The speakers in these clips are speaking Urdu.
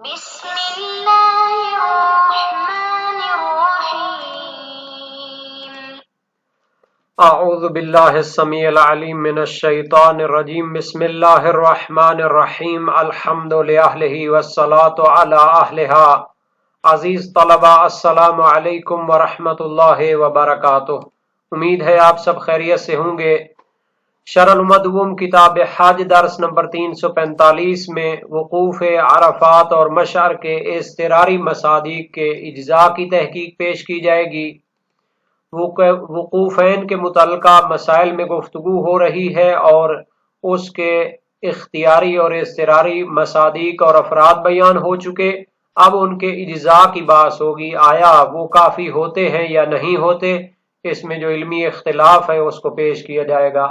بسم الله الرحمن الرحيم. اعوذ باللہ السمیع العلیم من الشیطان الرجیم بسم اللہ الرحمن الرحیم الحمد لأہلہ والصلاة علی اہلہا. عزیز طلبہ السلام علیکم ورحمۃ اللہ وبرکاتہ. امید ہے آپ سب خیریت سے ہوں گے. شرح المدوم کتاب حج درس نمبر 345 میں وقوف عرفات اور مشعر کے اضطراری مصادیق کے اجزاء کی تحقیق پیش کی جائے گی. وقوفین کے متعلقہ مسائل میں گفتگو ہو رہی ہے اور اس کے اختیاری اور اضطراری مصادیق اور افراد بیان ہو چکے. اب ان کے اجزاء کی بحث ہوگی، آیا وہ کافی ہوتے ہیں یا نہیں ہوتے. اس میں جو علمی اختلاف ہے اس کو پیش کیا جائے گا.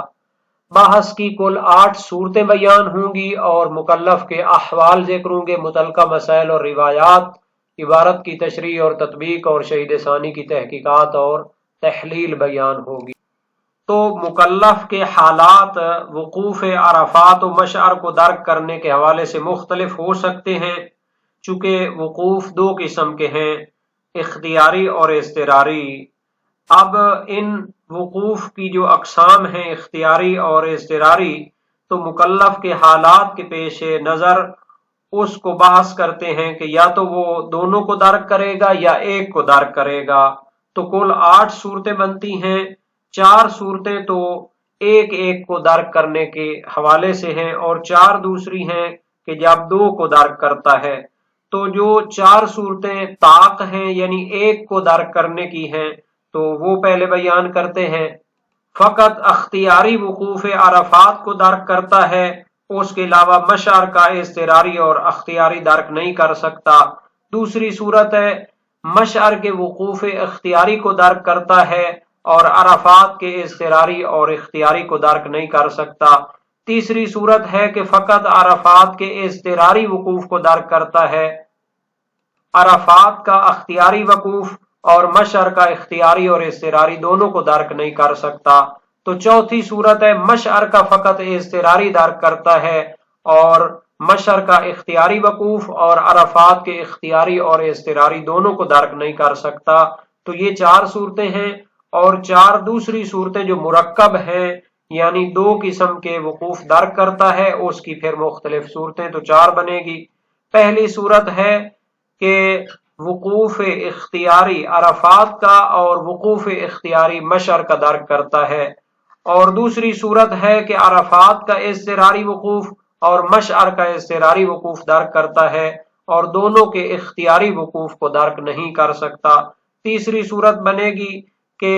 بحث کی کل 8 صورتیں بیان ہوں گی اور مکلف کے احوال ذکر ہوں گے. متعلقہ مسائل اور روایات، عبارت کی تشریح اور تطبیق اور شہید ثانی کی تحقیقات اور تحلیل بیان ہوگی. تو مکلف کے حالات وقوف عرفات و مشعر کو درک کرنے کے حوالے سے مختلف ہو سکتے ہیں، چونکہ وقوف 2 قسم کے ہیں، اختیاری اور اضطراری. اب ان وقوف کی جو اقسام ہیں اختیاری اور اضطراری، تو مکلف کے حالات کے پیش نظر اس کو بحث کرتے ہیں کہ یا تو وہ دونوں کو درک کرے گا یا ایک کو درک کرے گا. تو کل 8 صورتیں بنتی ہیں. 4 صورتیں تو ایک کو درک کرنے کے حوالے سے ہیں اور 4 دوسری ہیں کہ جب 2 کو درک کرتا ہے. تو جو 4 صورتیں طاق ہیں یعنی ایک کو درک کرنے کی ہیں تو وہ پہلے بیان کرتے ہیں. فقط اختیاری وقوف عرفات کو درک کرتا ہے، اس کے علاوہ مشعر کا اضطراری اور اختیاری درک نہیں کر سکتا. دوسری صورت ہے مشعر کے وقوف اختیاری کو درک کرتا ہے اور عرفات کے اضطراری اور اختیاری کو درک نہیں کر سکتا. تیسری صورت ہے کہ فقط عرفات کے اضطراری وقوف کو درک کرتا ہے، عرفات کا اختیاری وقوف اور مشعر کا اختیاری اور اضطراری دونوں کو درک نہیں کر سکتا. تو چوتھی صورت ہے مشعر کا فقط اضطراری درک کرتا ہے اور مشعر کا اختیاری وقوف اور عرفات کے اختیاری اور اضطراری دونوں کو درک نہیں کر سکتا. تو یہ 4 صورتیں ہیں اور 4 دوسری صورتیں جو مرکب ہیں یعنی 2 قسم کے وقوف درک کرتا ہے، اس کی پھر مختلف صورتیں تو 4 بنے گی. پہلی صورت ہے کہ وقوف اختیاری عرفات کا اور وقوف اختیاری مشعر کا درک کرتا ہے، اور دوسری صورت ہے کہ عرفات کا اضطراری وقوف اور مشعر کا اضطراری وقوف درک کرتا ہے اور دونوں کے اختیاری وقوف کو درک نہیں کر سکتا. تیسری صورت بنے گی کہ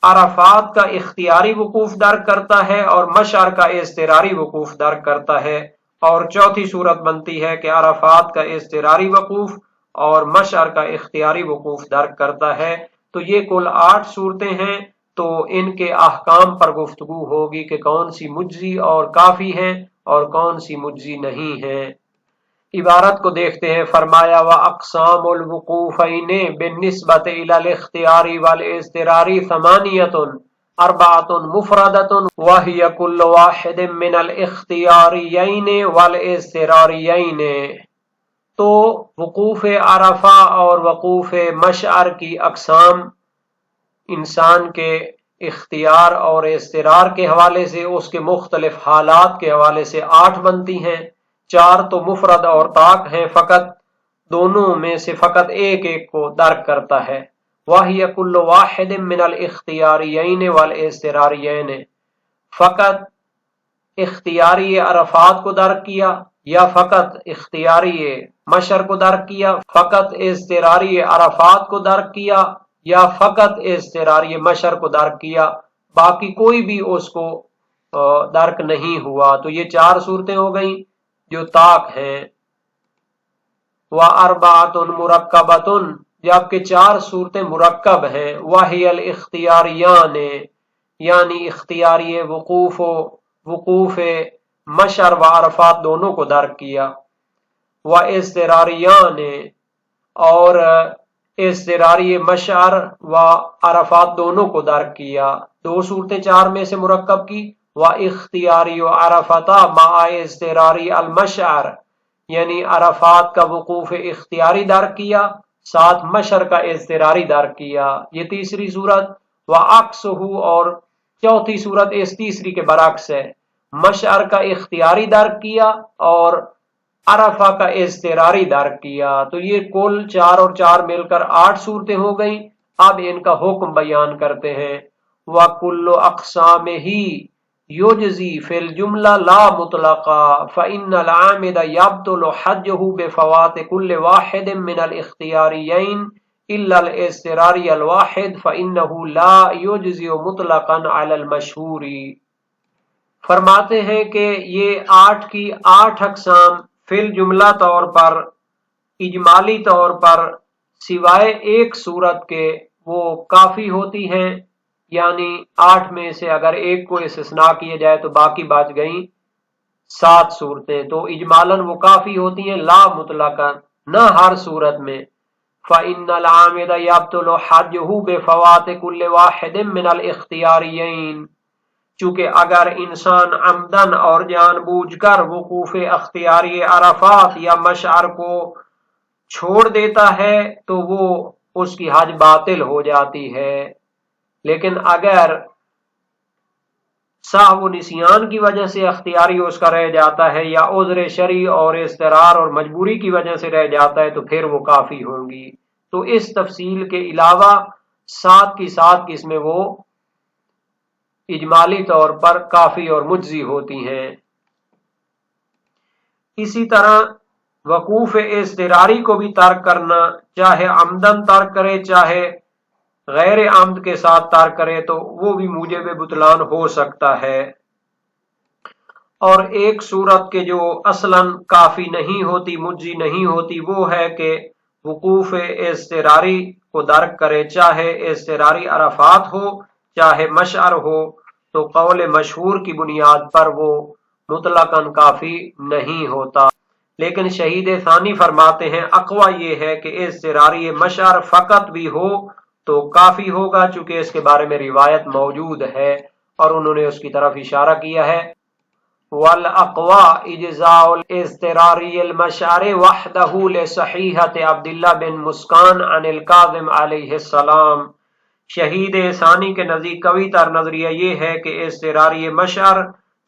عرفات کا اختیاری وقوف درک کرتا ہے اور مشعر کا اضطراری وقوف درک کرتا ہے، اور چوتھی صورت بنتی ہے کہ عرفات کا اضطراری وقوف اور مشعر کا اختیاری وقوف درک کرتا ہے. تو یہ کل 8 صورتیں ہیں. تو ان کے احکام پر گفتگو ہوگی کہ کون سی مجزی اور کافی ہیں اور کون سی مجزی نہیں ہیں. عبارت کو دیکھتے ہیں. فرمایا وَأَقْسَامُ الْوُقُوفَيْنِ بِالنِّسْبَةِ إِلَى الِاخْتِيَارِ وَالِاضْطِرَارِ ثَمَانِيَةٌ 4 مُفْرَدَةٌ وَهِيَ كُلُّ وَاحِدٍ مِّنَ الِاخْتِيَارِيَيْنِ وَالِاضْطِرَارِيَيْنِ. تو وقوف عرفہ اور وقوف مشعر کی اقسام انسان کے اختیار اور اضطرار کے حوالے سے، اس کے مختلف حالات کے حوالے سے 8 بنتی ہیں. 4 تو مفرد اور طاق ہیں، فقط دونوں میں سے فقط ایک کو درک کرتا ہے. وَهِيَ كُلُّ وَاحِدٍ مِّنَ الْاخْتِيَارِيَيْنِ وَالْاضْطِرَارِيَيْنِ. فقط اختیاری عرفات کو درک کیا یا فقط اختیاری مشعر کو درک کیا، فقط اضطراری عرفات کو درک کیا یا فقط اضطراری مشعر کو درک کیا، باقی کوئی بھی اس کو درک نہیں ہوا. تو یہ 4 صورتیں ہو گئیں جو طاق ہیں. وَأَرْبَعَةٌ مُرَكَّبَةٌ. جبکہ 4 صورتیں مرکب ہیں. وَهِيَ الْاخْتِيَارِيَانِ. یعنی اختیاری وقوف مشعر و عرفات دونوں کو درک کیا. وَاضْطِرَارِيَانِ. اور اضطراری مشعر و عرفات دونوں کو درک کیا. 2 صورتیں 4 میں سے مرکب کی. وَاخْتِيَارِ عَرَفَةَ مَعَ اضْطِرَارِ الْمَشْعَرِ. یعنی عرفات کا وقوف اختیاری درک کیا، ساتھ مشعر کا اضطراری درک کیا، یہ تیسری صورت۔ وعکسہ، اور چوتھی صورت اس تیسری کے برعکس ہے، مشعر کا اختیاری درک کیا اور عرفہ کا اضطراری درک کیا۔ تو یہ کل 4 اور 4 مل کر 8 صورتیں ہو گئیں۔ اب ان کا حکم بیان کرتے ہیں۔ وَكُلُّ أَقْسَامِهِ يُجْزِي فِي الْجُمْلَةِ لَا مُطْلَقًا فَإِنَّ الْعَامِدَ يَبْطُلُ حَجُّهُ بِفَوَاتِ كُلِّ وَاحِدٍ مِنَ الِاخْتِيَارِيَيْنِ إِلَّا الْاضْطِرَارَ الْوَاحِدَ فَإِنَّهُ لَا يُجْزِئُ مُطْلَقًا عَلَى الْمَشْهُورِ۔ فرماتے ہیں کہ یہ 8 کی 8 اقسام فی الجملہ طور پر، اجمالی طور پر، سوائے ایک صورت کے وہ کافی ہوتی ہیں، یعنی 8 میں سے اگر ایک کو استثناء کیا جائے تو باقی بچ گئیں 7 صورتیں، تو اجمالاً وہ کافی ہوتی ہیں، لا مطلقاً، نہ ہر صورت میں۔ فَإِنَّ الْعَامِدَ يَبْطُلُ حَجُّهُ بِفَوَاتِ كُلِّ وَاحِدٍ مِنَ الْاِخْتِيَارِيَيْنِ، چونکہ اگر انسان عمدن اور جان بوجھ کر وقوف اختیاری عرفات یا مشعر کو چھوڑ دیتا ہے تو وہ اس کی حج باطل ہو جاتی ہے۔ لیکن اگر سہو و نسیان کی وجہ سے اختیاری اس کا رہ جاتا ہے یا عذر شرعی اور اضطرار اور مجبوری کی وجہ سے رہ جاتا ہے تو پھر وہ کافی ہوں گی۔ تو اس تفصیل کے علاوہ 7 کی 7 قسمیں وہ اجمالی طور پر کافی اور مجزی ہوتی ہیں۔ اسی طرح وقوف اضطراری کو بھی ترک کرنا، چاہے عمدن ترک کرے چاہے غیر عمد کے ساتھ ترک کرے، تو وہ بھی موجب بطلان ہو سکتا ہے۔ اور ایک صورت کے جو اصلاً کافی نہیں ہوتی، مجزی نہیں ہوتی، وہ ہے کہ وقوف اضطراری کو درک کرے، چاہے اضطراری عرفات ہو چاہے مشعر ہو، تو قول مشہور کی بنیاد پر وہ مطلقاً کافی نہیں ہوتا۔ لیکن شہید ثانی فرماتے ہیں اقوی یہ ہے کہ اضطراری مشعر فقط بھی ہو تو کافی ہوگا، چونکہ اس کے بارے میں روایت موجود ہے اور انہوں نے اس کی طرف اشارہ کیا ہے۔ وَالْأَقْوَى إِجْزَاءُ الْاضْطِرَارِ الْمَشْعَرِ وَحْدَهُ لِصَحِيحَةِ عبداللہ بن مسکان عن الکاظم علیہ السلام۔ شہید ثانی کے نزدیک قوی تر نظریہ یہ ہے کہ اضطراری مشعر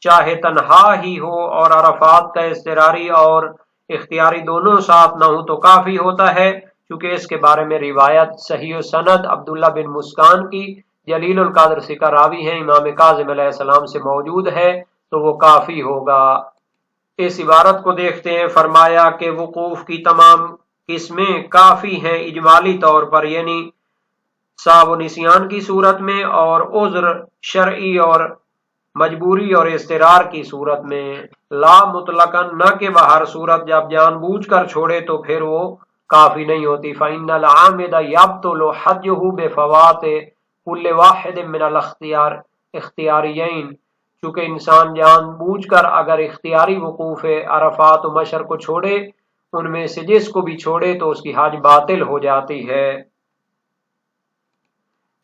چاہے تنہا ہی ہو اور عرفات کا اضطراری اور اختیاری دونوں ساتھ نہ ہو تو کافی ہوتا ہے، کیونکہ اس کے بارے میں روایت صحیح سند عبداللہ بن مسکان کی جلیل القدر ثقہ راوی ہیں، امام کاظم علیہ السلام سے موجود ہے، تو وہ کافی ہوگا۔ اس عبارت کو دیکھتے ہیں، فرمایا کہ وقوف کی تمام قسمیں کافی ہیں اجمالی طور پر، یعنی سہو و نسیان کی صورت میں اور عذر شرعی اور مجبوری اور اضطرار کی صورت میں، لا مطلقاً، نہ کہ وہ ہر صورت جب جان بوجھ کر چھوڑے تو پھر وہ کافی نہیں ہوتی۔ فَإِنَّ الْعَامِدَ يَبْطُلُ حَجُّهُ بِفَوَاتِ كُلِّ وَاحِدٍ مِنَ الْاِخْتِيَارِيَيْنِ، چونکہ انسان جان بوجھ کر اگر اختیاری وقوف عرفات و مشعر کو چھوڑے، ان میں سے جس کو بھی چھوڑے تو اس کی حج باطل ہو جاتی ہے۔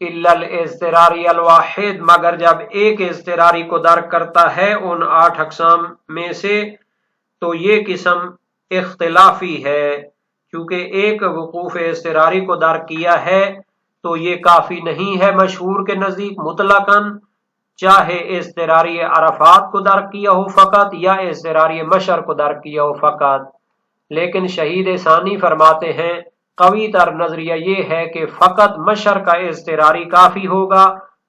اِلَّا الْاضْطِرَارِ الْوَاحِدِ، مگر جب ایک اضطراری کو درک کرتا ہے ان 8 اقسام میں سے تو یہ قسم اختلافی ہے، کیونکہ ایک وقوف اضطراری کو درک کیا ہے تو یہ کافی نہیں ہے مشہور کے نزدیک مطلقاً، چاہے اضطراری عرفات کو درک کیا ہو فقط یا اضطراری مشعر کو درک کیا ہو فقط۔ لیکن شہید ثانی فرماتے ہیں قوی تر نظریہ یہ ہے کہ فقط مشعر کا اضطراری کافی ہوگا،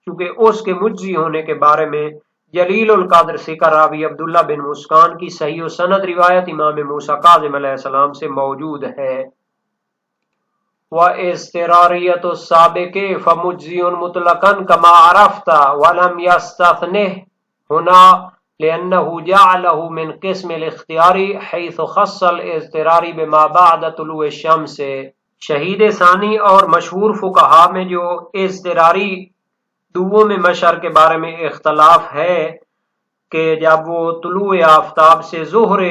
کیونکہ اس کے مجزی ہونے کے بارے میں جلیل القدر ثقہ راوی عبداللہ بن مسکان کی صحیح و سند روایت امام موسیٰ کاظم علیہ السلام سے موجود ہے۔ وَاضْطِرَارِيَّةُ السَّابِقِ فَمُجْزِيٌ مُطْلَقًا كَمَا عَرَفْتَ وَلَمْ يَسْتَثْنِهْ هُنَا لِأَنَّهُ جَعَلَهُ مِنْ قِسْمِ الْاخْتِيَارِ حَيْثُ خَصَّ الْاضْطِرَارِ بِمَا بَعْدَ طُلُوعِ الشَّمْسِ۔ شہید ثانی اور مشہور فقہا میں جو اضطراری دوؤں میں مشعر کے بارے میں اختلاف ہے کہ جب وہ طلوع آفتاب سے ظہر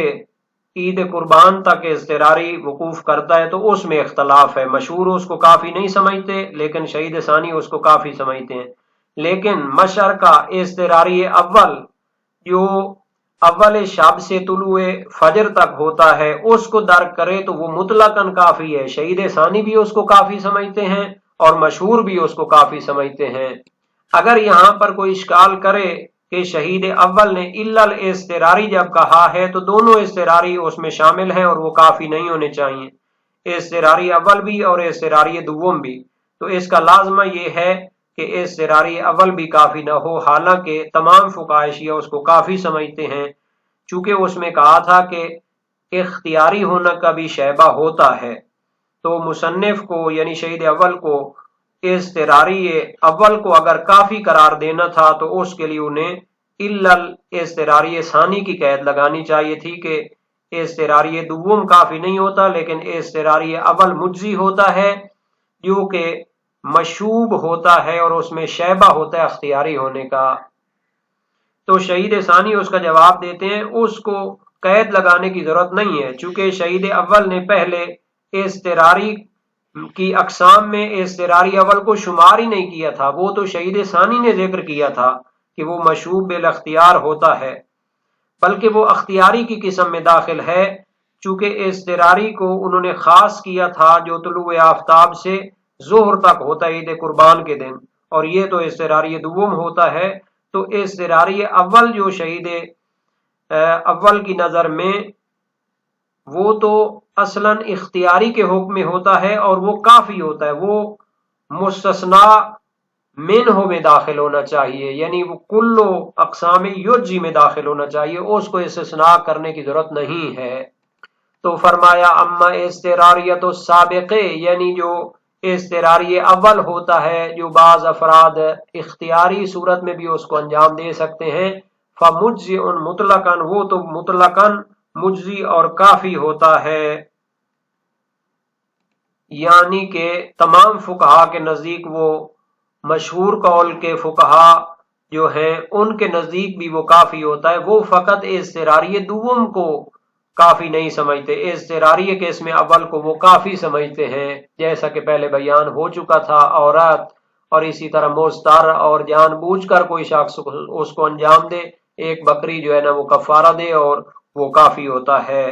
عید قربان تک اضطراری وقوف کرتا ہے تو اس میں اختلاف ہے، مشہور اس کو کافی نہیں سمجھتے لیکن شہید ثانی اس کو کافی سمجھتے ہیں۔ لیکن مشعر کا اضطراری اول جو اول شب سے طلوع فجر تک ہوتا ہے اس کو درک کرے تو وہ مطلقاً کافی ہے. شہید ثانی بھی اس کو کافی سمجھتے ہیں اور مشہور بھی اس کو کافی سمجھتے ہیں. اگر یہاں پر کوئی اشکال کرے کہ شہید اول نے الا الاضطراری جب کہا ہے تو دونوں اضطراری اس میں شامل ہیں اور وہ کافی نہیں ہونے چاہیے، اضطراری اول بھی اور اضطراری دوم بھی. تو اس کا لازمہ یہ ہے کہ اضطراری اول بھی کافی نہ ہو، حالانکہ تمام فقہائے شیعہ اس کو کافی سمجھتے ہیں، چونکہ اس میں کہا تھا کہ اختیاری ہونا کا بھی شیبہ ہوتا ہے. تو مصنف کو یعنی شہید اول کو اضطراری اول کو اگر کافی قرار دینا تھا تو اس کے لیے انہیں الا اضطراری ثانی کی قید لگانی چاہیے تھی کہ اضطراری دوم کافی نہیں ہوتا لیکن اضطراری اول مجزی ہوتا ہے جو کہ مشوب ہوتا ہے اور اس میں شیبہ ہوتا ہے اختیاری ہونے کا. تو شہید ثانی اس کا جواب دیتے ہیں اس کو قید لگانے کی ضرورت نہیں ہے، چونکہ شہید اول نے پہلے اضطراری کی اقسام میں اضطراری اول کو شمار ہی نہیں کیا تھا، وہ تو شہید ثانی نے ذکر کیا تھا کہ وہ مشوب بالاختیار ہوتا ہے، بلکہ وہ اختیاری کی قسم میں داخل ہے، چونکہ اضطراری کو انہوں نے خاص کیا تھا جو طلوع آفتاب سے ظہر تک ہوتا ہے عید قربان کے دن، اور یہ تو اضطراری دوم ہوتا ہے. تو اضطراری اول جو شہید اول کی نظر میں وہ تو اصلاً اختیاری کے حکم میں ہوتا ہے اور وہ کافی ہوتا ہے، وہ مستثنا منہ میں داخل ہونا چاہیے، یعنی وہ کلو اقسام یجی میں داخل ہونا چاہیے، اس کو استثناء کرنے کی ضرورت نہیں ہے. تو فرمایا اما اضطراریت السابقے، یعنی جو اضطراری اول ہوتا ہے جو بعض افراد اختیاری صورت میں بھی اس کو انجام دے سکتے ہیں، فمجزی مطلقاً، وہ تو مطلقاً مجزی اور کافی ہوتا ہے. یعنی کہ تمام فقہا کے نزدیک وہ مشہور قول کے فقہا جو ہیں ان کے نزدیک بھی وہ کافی ہوتا ہے، وہ فقط اضطراری دوم کو کافی نہیں سمجھتے، اضطراری قسم اول کو وہ کافی سمجھتے ہیں، جیسا کہ پہلے بیان ہو چکا تھا. عورت اور اسی طرح مستر اور جان بوجھ کر کوئی شخص اس کو انجام دے، ایک بکری جو ہے نا وہ کفارہ دے اور وہ کافی ہوتا ہے.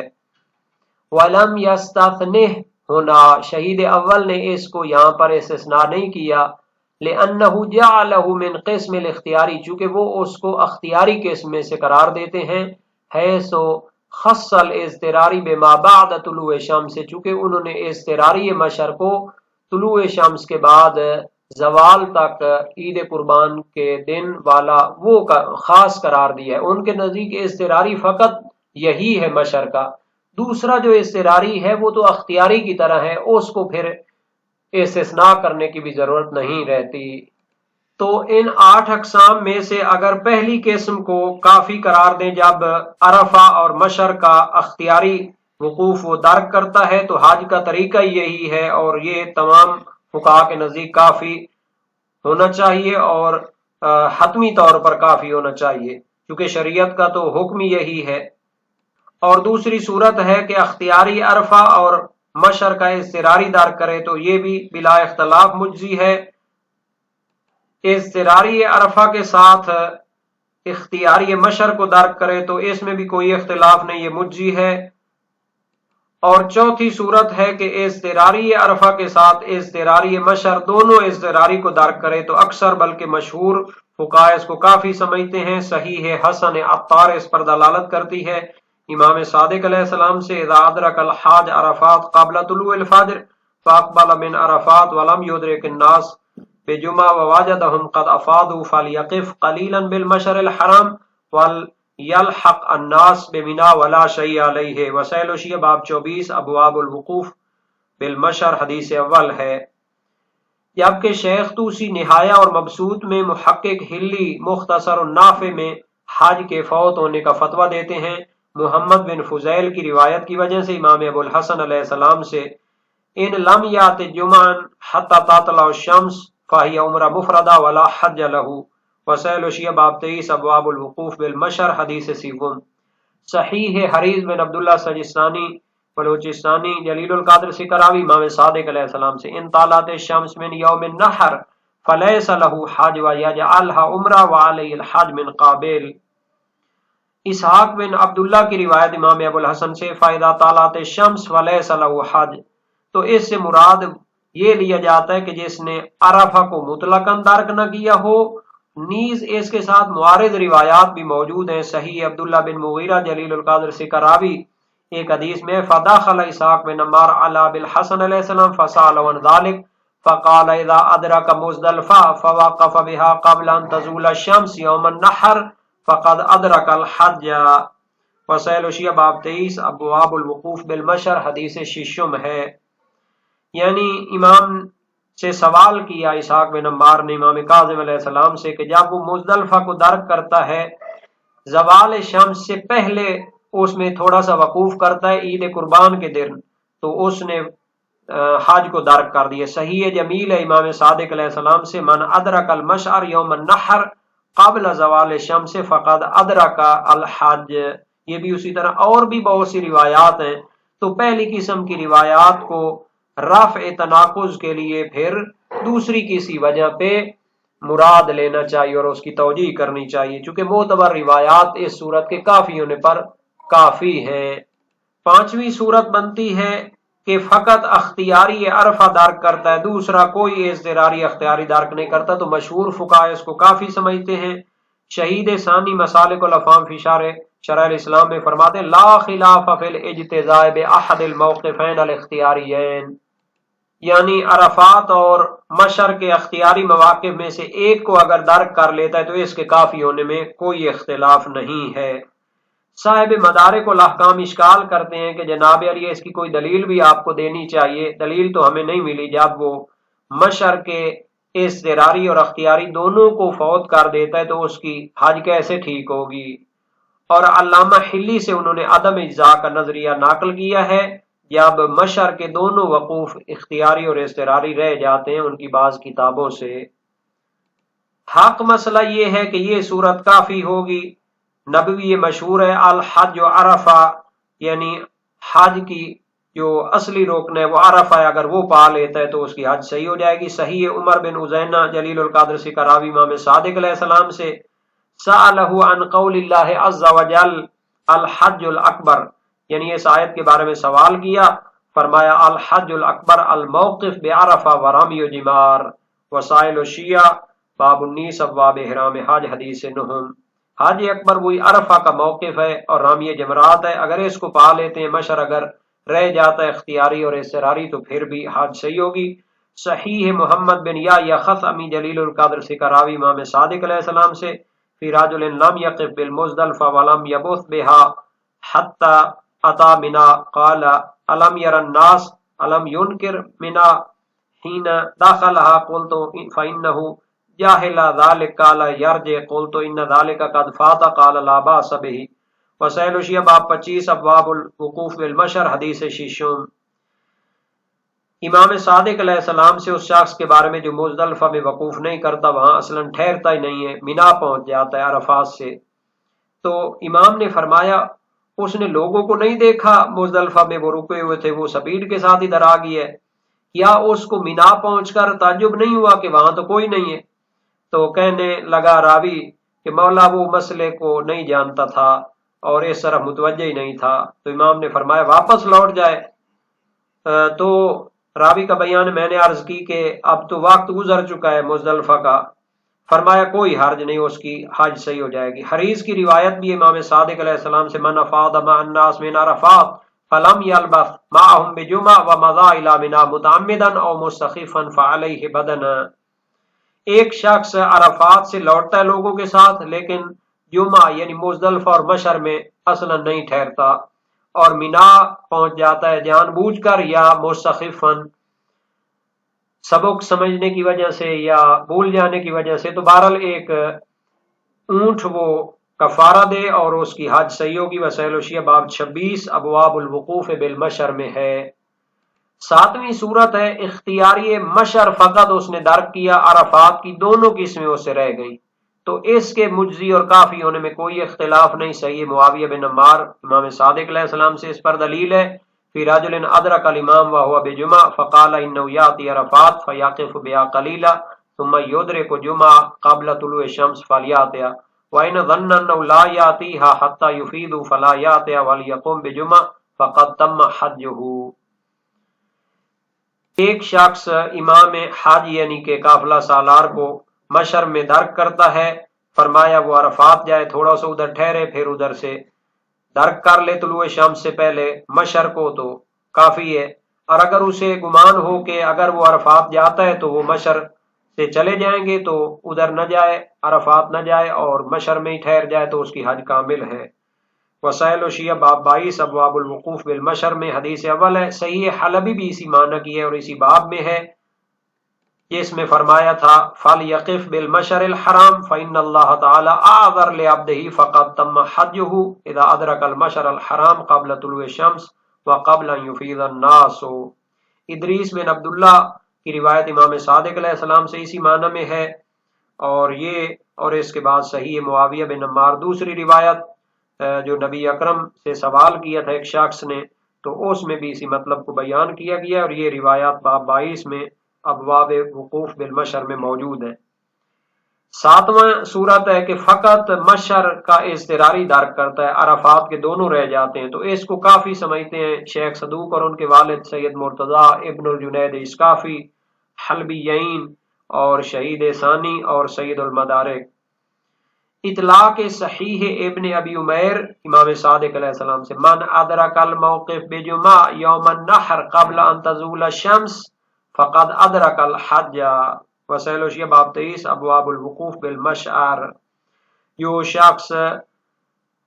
وَلَمْ يَسْتَثْنِهْ، ہونا شہید اول نے اس کو یہاں پر استثناء نہیں کیا، لِأَنَّهُ جَعَلَهُ مِنْ قِسْمِ الْاخْتِيَارِ، چونکہ وہ اس کو اختیاری قسم میں سے قرار دیتے ہیں، حیث خص الاضطراری بما بعد طلوع شمس، چونکہ انہوں نے اضطراری مشر کو طلوع شمس کے بعد زوال تک عید قربان کے دن والا وہ خاص قرار دیا ہے. ان کے نزدیک اضطراری فقط یہی ہے مشر کا، دوسرا جو اضطراری ہے وہ تو اختیاری کی طرح ہے، اس کو پھر استثناء کرنے کی بھی ضرورت نہیں رہتی. تو ان 8 اقسام میں سے اگر پہلی قسم کو کافی قرار دیں جب عرفہ اور مشر کا اختیاری وقوف وہ درک کرتا ہے تو حج کا طریقہ یہی ہے، اور یہ تمام فقہا کے نزدیک کافی ہونا چاہیے اور حتمی طور پر کافی ہونا چاہیے، کیونکہ شریعت کا تو حکم یہی ہے. اور دوسری صورت ہے کہ اختیاری عرفہ اور مشر کا اضطراری درک کرے تو یہ بھی بلا اختلاف مجزی ہے. اضطراری عرفہ کے ساتھ اختیاری مشر کو درک کرے تو اس میں بھی کوئی اختلاف نہیں، یہ مجزی ہے. اور چوتھی صورت ہے کہ اضطراری عرفہ کے ساتھ اضطراری مشر دونوں اضطراری کو درک کرے تو اکثر بلکہ مشہور فقہاء اس کو کافی سمجھتے ہیں. صحیح ہے حسن عطار اس پر دلالت کرتی ہے امام صادق علیہ السلام سے، اذا ادرک الحاج عرفات قبل طلوع الفجر فاقبل من عرفات ولم يدرك الناس بجمع وواجدهم قد افاضوا فليقف قليلا بالمشر الحرام ويلحق الناس بمنى ولا شيء عليه. وسائل شیعہ باب 24 ابواب الوقوف بالمشر حدیث اول ہے. جبکہ شیخ طوسی نہایہ اور مبسوط میں، محقق ہلی مختصر النافع میں حج کے فوت ہونے کا فتویٰ دیتے ہیں محمد بن فضیل کی روایت کی وجہ سے امام ابو الحسن علیہ السلام سے، ان لم یات جمعا حتی تطلع الشمس فہی عمرہ مفردہ ولا حج لہ. وسائل شیعہ باب 23 ابواب الوقوف بالمشر حدیث سیوم. صحیح حریز بن عبداللہ سجستانی بلوچستانی جلیل القدر سکراوی امام صادق علیہ السلام سے، ان طالعت الشمس من یوم النحر فلیس لہ حج ویجعلها عمرہ وعلی الحج من قابل. اسحاق بن عبداللہ کی روایت امام ابو الحسن سے فائدہ طالعت الشمس ولیس لہ حج، تو اس سے مراد یہ لیا جاتا ہے کہ جس نے عرفہ کو مطلقاً درک نہ کیا ہو، نیز اس کے ساتھ معارض روایات بھی موجود ہیں۔ صحیح عبداللہ بن مغیرہ جلیل القدر سے کراوی ایک حدیث میں فداخل اسحاق بن عمار علی بالحسن علیہ السلام فسأل عن ذلك فقال اذا ادرک مزدلفہ فوقف بها قبل ان تزول الشمس یوم النحر فقد ادرک الحج۔ وسائل شیعہ باب 23 ابواب الوقوف بالمشر حدیث ششم ہے۔ یعنی امام سے سوال کیا اسحاق بن عمار نے امام کاظم علیہ السلام سے کہ جب وہ مزدلفہ کو درک کرتا ہے زوال شمس سے پہلے اس میں تھوڑا سا وقوف کرتا ہے عید قربان کے دن، تو اس نے حج کو درک کر دیا۔ صحیح جمیل ہے امام صادق علیہ السلام سے من ادرک المشعر یوم النحر قبل زوال شمس فقد ادرک الحج۔ یہ بھی اسی طرح اور بھی بہت سی روایات ہیں۔ تو پہلی قسم کی روایات کو رفع تناقض کے لیے پھر دوسری کسی وجہ پہ مراد لینا چاہیے اور اس کی توجیہ کرنی چاہیے، چونکہ معتبر روایات اس صورت کے کافی ہونے پر کافی ہیں۔ پانچویں صورت بنتی ہے کہ فقط اختیاری عرفہ درک کرتا ہے، دوسرا کوئی اضطراری اختیاری درک نہیں کرتا، تو مشہور فقہاء اس کو کافی سمجھتے ہیں۔ شہید ثانی مسالک الافہام فی شرح الاسلام میں فرماتے ہیں لا خلاف فی الاجتزاء باحد الموقفین الاختیاریین، یعنی عرفات اور مشر کے اختیاری مواقف میں سے ایک کو اگر درک کر لیتا ہے تو اس کے کافی ہونے میں کوئی اختلاف نہیں ہے۔ صاحب مدارک الاحکام اشکال کرتے ہیں کہ جناب علی اس کی کوئی دلیل بھی آپ کو دینی چاہیے، دلیل تو ہمیں نہیں ملی، جب وہ مشر کے اضطراری اور اختیاری دونوں کو فوت کر دیتا ہے تو اس کی حج کیسے ٹھیک ہوگی؟ اور علامہ حلی سے انہوں نے عدم اجزاء کا نظریہ نقل کیا ہے، جب مشر کے دونوں وقوف اختیاری اور اضطراری رہ جاتے ہیں ان کی بعض کتابوں سے۔ حق مسئلہ یہ ہے کہ یہ صورت کافی ہوگی، نبوی یہ مشہور ہے الحج و عرفہ، یعنی حج کی جو اصلی رکن ہے وہ عرفہ ہے، اگر وہ پا لیتا ہے تو اس کی حج صحیح ہو جائے گی۔ صحیح عمر بن عزینہ جلیل القدر سے کراوی امام صادق علیہ السلام سے سألہ عن قول اللہ عز وجل الحج الاکبر، یعنی اس آیت کے بارے میں سوال کیا، فرمایا الحج الاکبر الموقف بعرفہ ورمی جمار۔ وسائل الشیعہ باب 19 ابواب احرام حج حدیث نہم۔ حج اکبر وہی عرفہ کا موقف ہے اور رامی جمرات ہے، اگر اس کو پا لیتے ہیں، مشر اگر رہ جاتا ہے اختیاری اور اضطراری تو پھر بھی حج صحیح ہوگی۔ صحیح محمد بن یا خثعمی جلیل القدر سے کراوی امام صادق علیہ السلام سے فی رجل لم یقف بالمزدلفہ ولم یبث بها حتی اتا منا قال الم یر الناس الم ینکر منا حین دخلها قلت فانه جاہل ذلك قال یرجع قلت ان ذلك قد فات قال لا باس به۔ وسائل شیعہ باب 25 ابواب الوقوف بالمشر حدیث ششم۔ امام صادق علیہ السلام سے اس شخص کے بارے میں جو مزدلفہ میں وقوف نہیں کرتا، وہاں اصلاً ٹھہرتا ہی نہیں ہے، مینا پہنچ جاتا ہے عرفات سے، تو امام نے فرمایا اس نے لوگوں کو نہیں دیکھا مزدلفہ میں وہ رکے ہوئے تھے، وہ سپیڈ کے ساتھ ادھر آ گئی ہے، یا اس کو مینا پہنچ کر تعجب نہیں ہوا کہ وہاں تو کوئی نہیں ہے؟ تو کہنے لگا راوی کہ مولا وہ مسئلے کو نہیں جانتا تھا اور اس طرح متوجہ ہی نہیں تھا، تو امام نے فرمایا واپس لوٹ جائے۔ تو راوی کا بیان میں نے عرض کی کہ اب تو وقت گزر چکا ہے مزدلفہ کا، فرمایا کوئی حرج نہیں، اس کی حج صحیح ہو جائے گی۔ حریث کی روایت بھی امام صادق علیہ السلام سے من افاض مع الناس من عرفات فلم یلبث معهم بجمع ومضى الى منى متعمدا او مستخفا فعليه بدنا، ایک شخص عرفات سے لوٹتا ہے لوگوں کے ساتھ لیکن جمعہ یعنی مزدلفہ اور مشر میں اصلا نہیں ٹھہرتا اور مینا پہنچ جاتا ہے جان بوجھ کر یا مستخفاً سبق سمجھنے کی وجہ سے یا بھول جانے کی وجہ سے، تو بہرحال ایک اونٹ وہ کفارہ دے اور اس کی حج صحیح ہوگی۔ وسائل الشیعہ باب 26 ابواب الوقوف بالمشر میں ہے۔ ساتویں صورت ہے اختیاری مشر، فقط اس نے درک کیا، عرفات کی دونوں قسمیں اس سے رہ گئی، تو اس کے مجزی اور کافی ہونے میں کوئی اختلاف نہیں۔ صحیح معاویہ بن عمار امام صادق علیہ السلام سے اس پر دلیل ہے فی رجل ادرک الامام وهو بجمع فقال انه یاتی عرفات فیقف بها قلیلا ثم یدرک جمعہ قبل طلوع الشمس فلیاتیا وَإِنْ ظَنَّ أَنَّهُ لَا يَأْتِيهَا حَتَّى يُفِيضُ فَلَا يَأْتِيهَا وَلْيَقُمْ بِجُمْعَةٍ فَقَدْ تَمَّ حَجُّهُ۔ ایک شخص امام حج یعنی کہ قافلہ سالار کو مشر میں درک کرتا ہے، فرمایا وہ عرفات جائے، تھوڑا سا ادھر ٹھہرے، پھر ادھر سے درک کر لے طلوع شمس سے پہلے مشر کو تو کافی ہے۔ اور اگر اسے گمان ہو کہ اگر وہ عرفات جاتا ہے تو وہ مشر سے چلے جائیں گے تو ادھر نہ جائے، عرفات نہ جائے اور مشر میں ہی ٹھہر جائے تو اس کی حج کامل ہے۔ وسائل و شیعہ باب 22 ابواب الوقوف بالمشر میں حدیث اول ہے۔ صحیح حلبی بھی اسی معنی کی ہے اور اسی باب میں ہے، جس میں فرمایا تھا فَلْيَقِفْ بِالْمَشْعَرِ الْحَرَامِ فَإِنَّ اللَّهَ تَعَالَى أَعْذَرَ لِعَبْدِهِ فَقَدْ تَمَّ حَجُّهُ إِذَا أَدْرَكَ الْمَشْعَرَ الْحَرَامَ قَبْلَ طُلُوعِ الشَّمْسِ وَقَبْلَ أَنْ يُفِيضَ النَّاسُ۔ ادریس بن عبداللہ کی روایت امام صادق علیہ السلام سے اسی معنی میں ہے، اور اس کے بعد صحیح معاویہ بن عمار دوسری روایت جو نبی اکرم سے سوال کیا تھا ایک شخص نے، تو اس میں بھی اسی مطلب کو بیان کیا گیا، اور یہ روایات باب 22 میں ابواب وقوف بالمشر میں موجود ہیں۔ ساتواں صورت ہے کہ فقط مشر کا اضطراری درک کرتا ہے، عرفات کے دونوں رہ جاتے ہیں، تو اس کو کافی سمجھتے ہیں شیخ صدوق اور ان کے والد سید مرتضیٰ ابن الجنید اسکافی، حلبیین اور شہید ثانی اور سید المدارک۔ اطلاق صحیح ابن ابی عمیر امام صادق علیہ السلام سے من ادرک الموقف بجمع یوم النحر قبل ان تزول الشمس فقد ادرک الحج۔ وسائل و شیعہ باب 23 ابواب الوقوف بالمشعر۔ جو شخص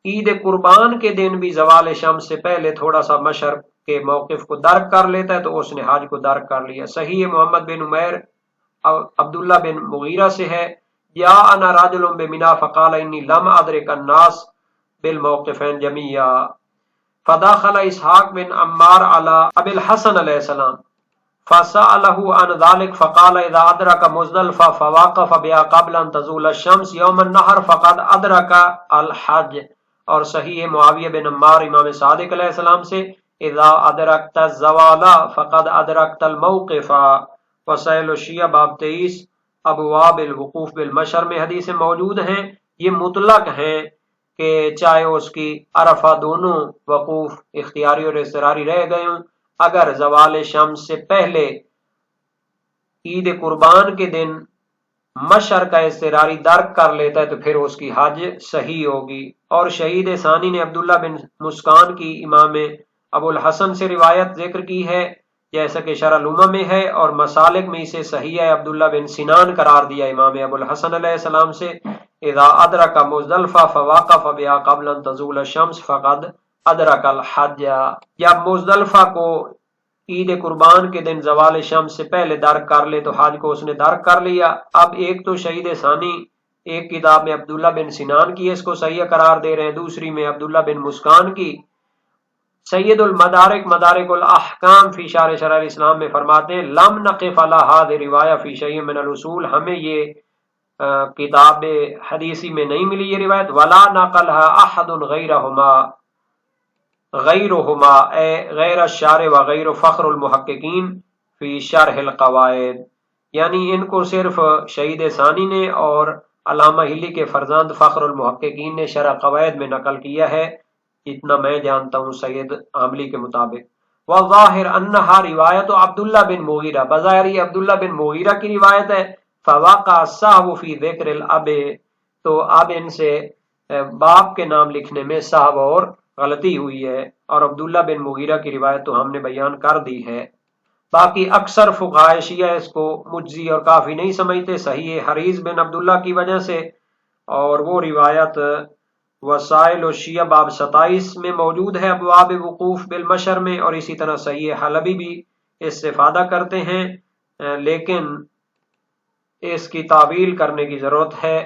عید قربان کے دن بھی زوال شمس سے پہلے تھوڑا سا مشر کے موقف کو درک کر لیتا ہے تو اس نے حج کو درک کر لیا۔ صحیح محمد بن عمیر عبداللہ بن مغیرہ سے ہے یا انا راجل بمنا فقال انی لم ادرک الناس بالموقفین جميعا فدخل اسحاق بن عمار على ابي الحسن علیہ السلام فسأله عن ذلك فقال اذا ادرك مزدلفہ فواقف بها قبل ان تزول الشمس يوم النحر فقد ادرك الحج۔ اور صحیح معاویہ بن عمار امام صادق علیہ السلام سے اذا ادرکت الزوال فقد ادرکت الموقف۔ وسائل الشیعہ باب 23 ابواب الوقوف بالمشر میں حدیثیں موجود ہیں، یہ مطلق ہیں کہ چاہے اس کی عرفہ دونوں وقوف اختیاری اور اضطراری رہ گئے ہوں، اگر زوال شمس سے پہلے عید قربان کے دن مشر کا اضطراری درک کر لیتا ہے تو پھر اس کی حج صحیح ہوگی۔ اور شہید ثانی نے عبداللہ بن مسکان کی امام ابو الحسن سے روایت ذکر کی ہے، جیسا کہ شرح الامہ میں ہے، اور مسالک میں اسے صحیح ہے عبداللہ بن سنان قرار دیا امام ابو الحسن علیہ السلام سے اذا ادرک مزدلفہ فواقف بها قبل ان تزول الشمس فقد ادرک الحج۔ جب مزدلفہ کو عید قربان کے دن زوال شمس سے پہلے درک کر لے تو حج کو اس نے درک کر لیا۔ اب ایک تو شہید ثانی ایک کتاب میں عبداللہ بن سنان کی اس کو صحیح قرار دے رہے ہیں، دوسری میں عبداللہ بن مسکان کی۔ سید المدارک مدارک الاحکام فی شرح الاسلام میں فرماتے ہیں لم نقف علی هذه روایہ فی شیء من الاصول، ہمیں یہ کتاب حدیثی میں نہیں ملی یہ روایت، ولا نقلها احد غیرہما اے غیر الشارع و غیر فخر المحققین فی شرح القواعد، یعنی ان کو صرف شہید ثانی نے اور علامہ ہلی کے فرزند فخر المحققین نے شرح قواعد میں نقل کیا ہے، اتنا میں جانتا ہوں سید عاملی کے مطابق۔ والظاہر انہا روایت عبداللہ بن مغیرہ، بظاہر یہ عبداللہ بن مغیرہ کی روایت ہے، فواقع السہو فی ذکر الاب، تو اب ان سے باپ کے نام لکھنے میں سہو اور غلطی ہوئی ہے، اور عبداللہ بن مغیرہ کی روایت تو ہم نے بیان کر دی ہے۔ باقی اکثر فقہائے شیعہ اس کو مجزی اور کافی نہیں سمجھتے صحیح حریز بن عبداللہ کی وجہ سے، اور وہ روایت وسائل الشیعہ باب 27 میں موجود ہے ابواب وقوف بالمشر میں، اور اسی طرح صحیح حلبی بھی اس سے افادہ کرتے ہیں، لیکن اس کی تعویل کرنے کی ضرورت ہے۔